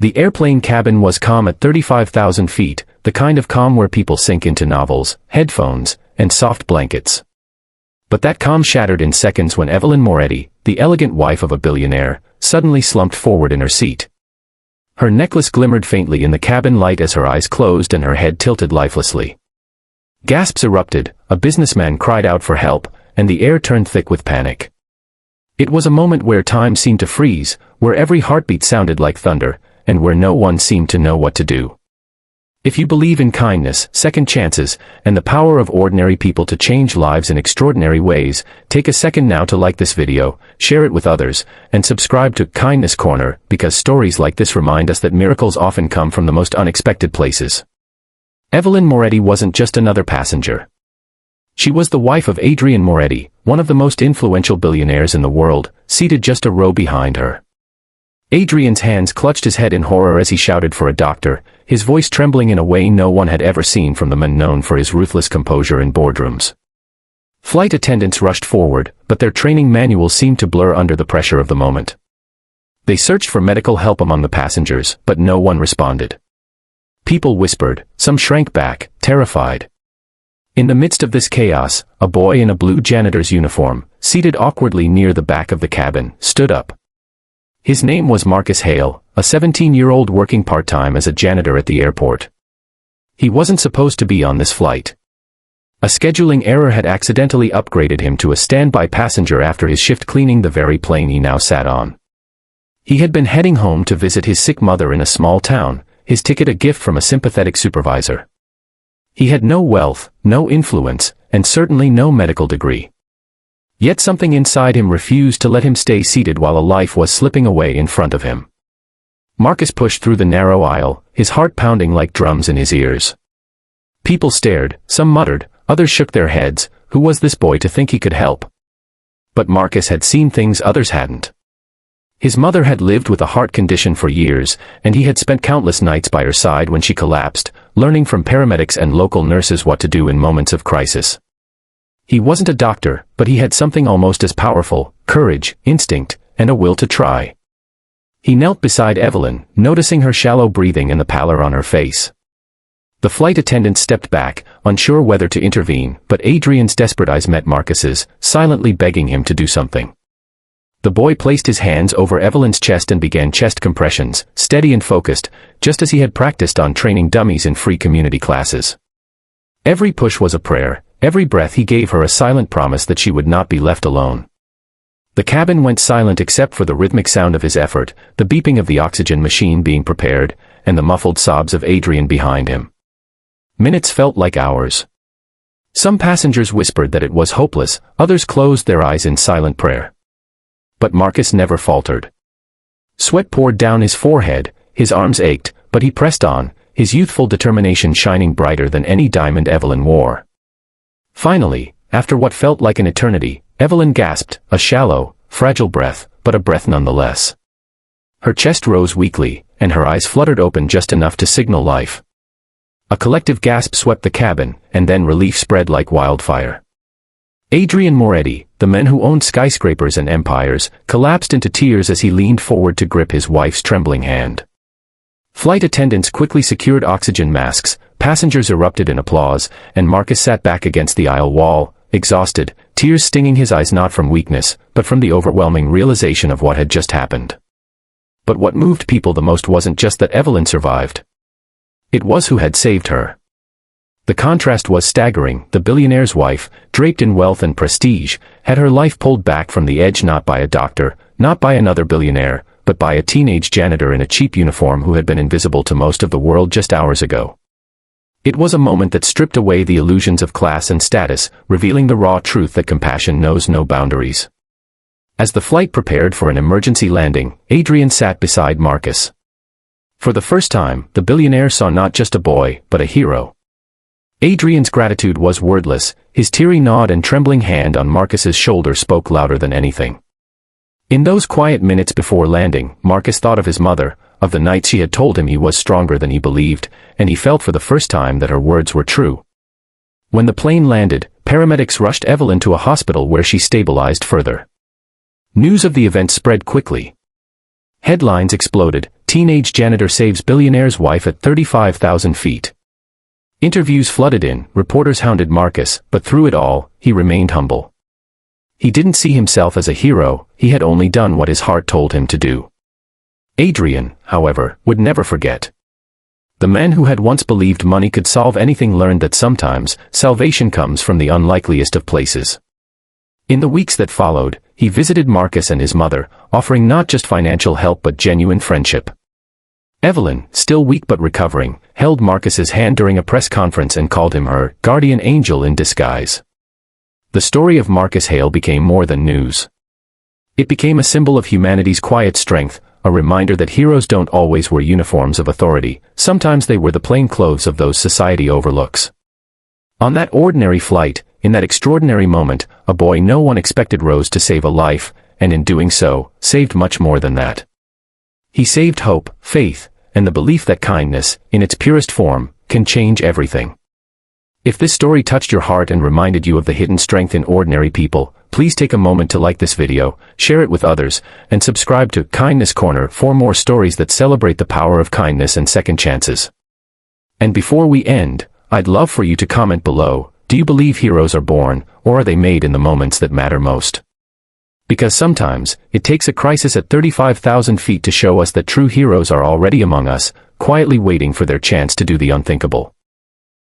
The airplane cabin was calm at 35,000 feet, the kind of calm where people sink into novels, headphones, and soft blankets. But that calm shattered in seconds when Evelyn Moretti, the elegant wife of a billionaire, suddenly slumped forward in her seat. Her necklace glimmered faintly in the cabin light as her eyes closed and her head tilted lifelessly. Gasps erupted, a businessman cried out for help, and the air turned thick with panic. It was a moment where time seemed to freeze, where every heartbeat sounded like thunder, and where no one seemed to know what to do. If you believe in kindness, second chances, and the power of ordinary people to change lives in extraordinary ways, take a second now to like this video, share it with others, and subscribe to Kindness Corner, because stories like this remind us that miracles often come from the most unexpected places. Evelyn Moretti wasn't just another passenger. She was the wife of Adrian Moretti, one of the most influential billionaires in the world, seated just a row behind her. Adrian's hands clutched his head in horror as he shouted for a doctor, his voice trembling in a way no one had ever seen from the man known for his ruthless composure in boardrooms. Flight attendants rushed forward, but their training manuals seemed to blur under the pressure of the moment. They searched for medical help among the passengers, but no one responded. People whispered, some shrank back, terrified. In the midst of this chaos, a boy in a blue janitor's uniform, seated awkwardly near the back of the cabin, stood up. His name was Marcus Hale, a 17-year-old working part-time as a janitor at the airport. He wasn't supposed to be on this flight. A scheduling error had accidentally upgraded him to a standby passenger after his shift cleaning the very plane he now sat on. He had been heading home to visit his sick mother in a small town, his ticket a gift from a sympathetic supervisor. He had no wealth, no influence, and certainly no medical degree. Yet something inside him refused to let him stay seated while a life was slipping away in front of him. Marcus pushed through the narrow aisle, his heart pounding like drums in his ears. People stared, some muttered, others shook their heads. Who was this boy to think he could help? But Marcus had seen things others hadn't. His mother had lived with a heart condition for years, and he had spent countless nights by her side when she collapsed, learning from paramedics and local nurses what to do in moments of crisis. He wasn't a doctor, but he had something almost as powerful, courage, instinct, and a will to try. He knelt beside Evelyn, noticing her shallow breathing and the pallor on her face. The flight attendant stepped back, unsure whether to intervene, but Adrian's desperate eyes met Marcus's, silently begging him to do something. The boy placed his hands over Evelyn's chest and began chest compressions, steady and focused, just as he had practiced on training dummies in free community classes. Every push was a prayer. Every breath he gave her a silent promise that she would not be left alone. The cabin went silent except for the rhythmic sound of his effort, the beeping of the oxygen machine being prepared, and the muffled sobs of Adrian behind him. Minutes felt like hours. Some passengers whispered that it was hopeless, others closed their eyes in silent prayer. But Marcus never faltered. Sweat poured down his forehead, his arms ached, but he pressed on, his youthful determination shining brighter than any diamond Evelyn wore. Finally, after what felt like an eternity, Evelyn gasped, a shallow, fragile breath, but a breath nonetheless. Her chest rose weakly, and her eyes fluttered open just enough to signal life. A collective gasp swept the cabin, and then relief spread like wildfire. Adrian Moretti, the man who owned skyscrapers and empires, collapsed into tears as he leaned forward to grip his wife's trembling hand. Flight attendants quickly secured oxygen masks, passengers erupted in applause, and Marcus sat back against the aisle wall, exhausted, tears stinging his eyes not from weakness, but from the overwhelming realization of what had just happened. But what moved people the most wasn't just that Evelyn survived. It was who had saved her. The contrast was staggering. The billionaire's wife, draped in wealth and prestige, had her life pulled back from the edge not by a doctor, not by another billionaire, but by a teenage janitor in a cheap uniform who had been invisible to most of the world just hours ago. It was a moment that stripped away the illusions of class and status, revealing the raw truth that compassion knows no boundaries. As the flight prepared for an emergency landing, Adrian sat beside Marcus. For the first time, the billionaire saw not just a boy, but a hero. Adrian's gratitude was wordless, his teary nod and trembling hand on Marcus's shoulder spoke louder than anything. In those quiet minutes before landing, Marcus thought of his mother, of the nights she had told him he was stronger than he believed, and he felt for the first time that her words were true. When the plane landed, paramedics rushed Evelyn to a hospital where she stabilized further. News of the event spread quickly. Headlines exploded, Teenage janitor saves billionaire's wife at 35,000 feet. Interviews flooded in, reporters hounded Marcus, but through it all, he remained humble. He didn't see himself as a hero, he had only done what his heart told him to do. Adrian, however, would never forget. The man who had once believed money could solve anything learned that sometimes, salvation comes from the unlikeliest of places. In the weeks that followed, he visited Marcus and his mother, offering not just financial help but genuine friendship. Evelyn, still weak but recovering, held Marcus's hand during a press conference and called him her guardian angel in disguise. The story of Marcus Hale became more than news. It became a symbol of humanity's quiet strength, a reminder that heroes don't always wear uniforms of authority, sometimes they wear the plain clothes of those society overlooks. On that ordinary flight, in that extraordinary moment, a boy no one expected rose to save a life, and in doing so, saved much more than that. He saved hope, faith, and the belief that kindness, in its purest form, can change everything. If this story touched your heart and reminded you of the hidden strength in ordinary people, please take a moment to like this video, share it with others, and subscribe to Kindness Corner for more stories that celebrate the power of kindness and second chances. And before we end, I'd love for you to comment below, do you believe heroes are born, or are they made in the moments that matter most? Because sometimes, it takes a crisis at 35,000 feet to show us that true heroes are already among us, quietly waiting for their chance to do the unthinkable.